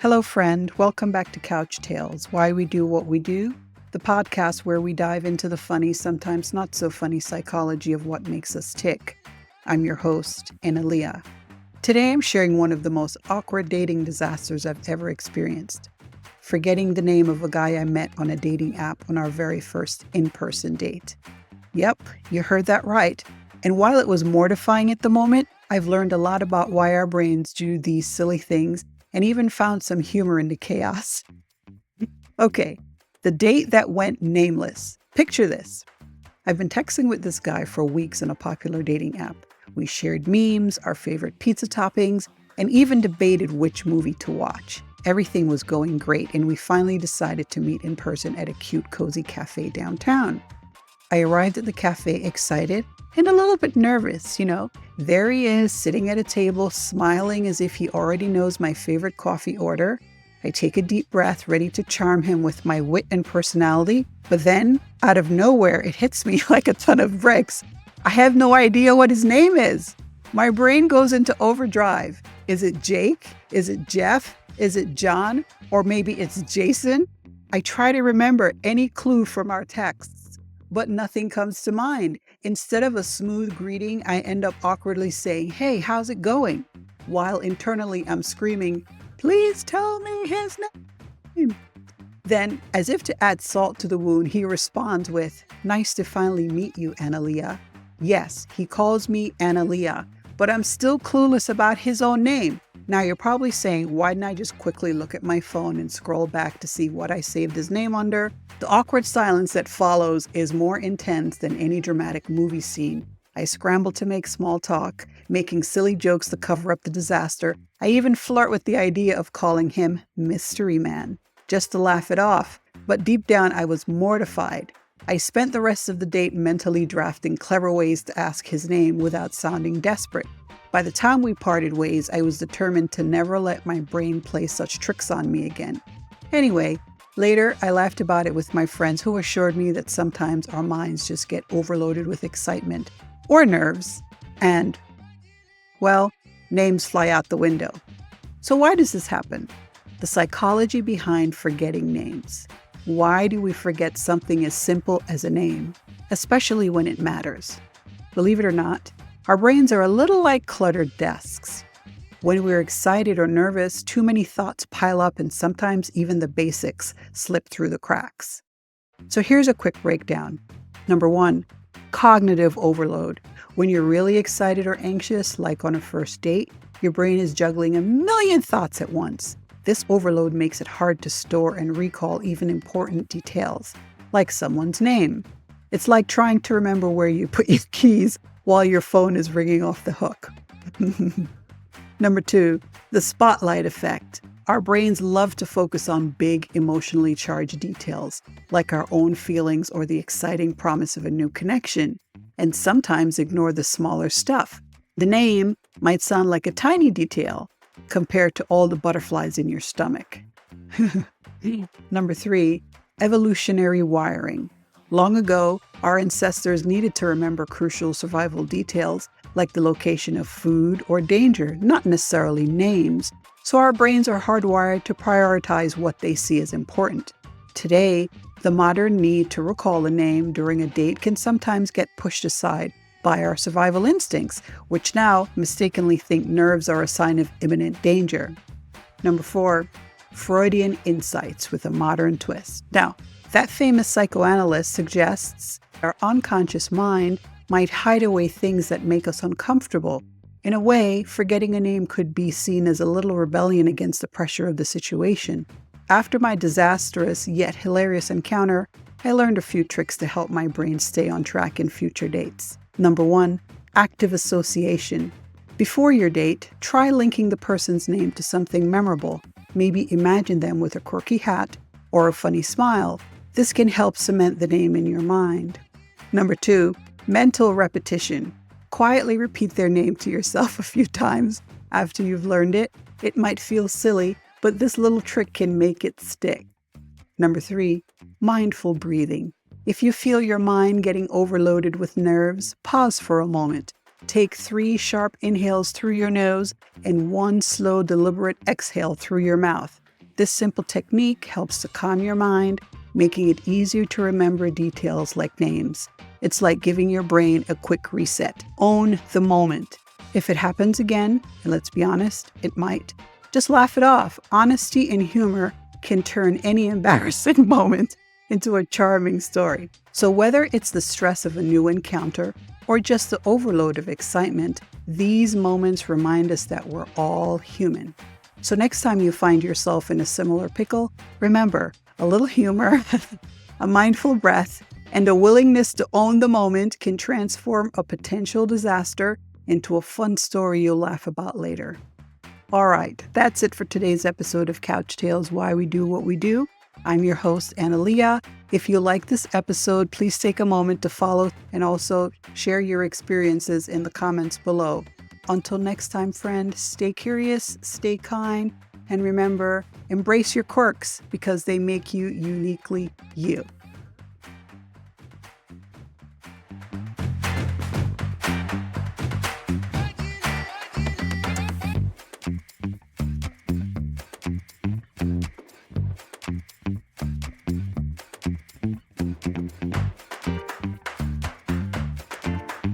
Hello, friend. Welcome back to Couch Tales, Why We Do What We Do, the podcast where we dive into the funny, sometimes not so funny psychology of what makes us tick. I'm your host, Analia. Today I'm sharing one of the most awkward dating disasters I've ever experienced. Forgetting the name of a guy I met on a dating app on our very first in-person date. Yep, you heard that right. And while it was mortifying at the moment, I've learned a lot about why our brains do these silly things and even found some humor in the chaos. Okay, the date that went nameless. Picture this. I've been texting with this guy for weeks on a popular dating app. We shared memes, our favorite pizza toppings, and even debated which movie to watch. Everything was going great, and we finally decided to meet in person at a cute, cozy cafe downtown. I arrived at the cafe excited and a little bit nervous, There he is, sitting at a table, smiling as if he already knows my favorite coffee order. I take a deep breath, ready to charm him with my wit and personality. But then, out of nowhere, it hits me like a ton of bricks. I have no idea what his name is. My brain goes into overdrive. Is it Jake? Is it Jeff? Is it John? Or maybe it's Jason? I try to remember any clue from our texts, but nothing comes to mind. Instead of a smooth greeting, I end up awkwardly saying, "Hey, how's it going?" While internally I'm screaming, "Please tell me his name." Then, as if to add salt to the wound, he responds with, "Nice to finally meet you, Analia." Yes, he calls me Analia, but I'm still clueless about his own name. Now you're probably saying, why didn't I just quickly look at my phone and scroll back to see what I saved his name under? The awkward silence that follows is more intense than any dramatic movie scene. I scramble to make small talk, making silly jokes to cover up the disaster. I even flirt with the idea of calling him Mystery Man, just to laugh it off. But deep down, I was mortified. I spent the rest of the date mentally drafting clever ways to ask his name without sounding desperate. By the time we parted ways, I was determined to never let my brain play such tricks on me again. Anyway, later I laughed about it with my friends who assured me that sometimes our minds just get overloaded with excitement or nerves and, well, names fly out the window. So why does this happen? The psychology behind forgetting names. Why do we forget something as simple as a name, especially when it matters? Believe it or not, our brains are a little like cluttered desks. When we're excited or nervous, too many thoughts pile up and sometimes even the basics slip through the cracks. So here's a quick breakdown. Number 1, cognitive overload. When you're really excited or anxious, like on a first date, your brain is juggling a million thoughts at once. This overload makes it hard to store and recall even important details, like someone's name. It's like trying to remember where you put your keys while your phone is ringing off the hook. Number 2, the spotlight effect. Our brains love to focus on big, emotionally charged details, like our own feelings or the exciting promise of a new connection, and sometimes ignore the smaller stuff. The name might sound like a tiny detail compared to all the butterflies in your stomach. Number 3, evolutionary wiring. Long ago, our ancestors needed to remember crucial survival details like the location of food or danger, not necessarily names. So our brains are hardwired to prioritize what they see as important. Today, the modern need to recall a name during a date can sometimes get pushed aside by our survival instincts, which now mistakenly think nerves are a sign of imminent danger. Number 4, Freudian insights with a modern twist. Now, that famous psychoanalyst suggests our unconscious mind might hide away things that make us uncomfortable. In a way, forgetting a name could be seen as a little rebellion against the pressure of the situation. After my disastrous yet hilarious encounter, I learned a few tricks to help my brain stay on track in future dates. Number 1, active association. Before your date, try linking the person's name to something memorable. Maybe imagine them with a quirky hat or a funny smile. This can help cement the name in your mind. Number 2, mental repetition. Quietly repeat their name to yourself a few times after you've learned it. It might feel silly, but this little trick can make it stick. Number 3, mindful breathing. If you feel your mind getting overloaded with nerves, pause for a moment. Take 3 sharp inhales through your nose and 1 slow, deliberate exhale through your mouth. This simple technique helps to calm your mind, making it easier to remember details like names. It's like giving your brain a quick reset. Own the moment. If it happens again, and let's be honest, it might, just laugh it off. Honesty and humor can turn any embarrassing moment into a charming story. So whether it's the stress of a new encounter or just the overload of excitement, these moments remind us that we're all human. So next time you find yourself in a similar pickle, remember, a little humor, a mindful breath, and a willingness to own the moment can transform a potential disaster into a fun story you'll laugh about later. All right, that's it for today's episode of Couch Tales, Why We Do What We Do. I'm your host, Analia. If you like this episode, please take a moment to follow and also share your experiences in the comments below. Until next time, friend, stay curious, stay kind, and remember, embrace your quirks because they make you uniquely you.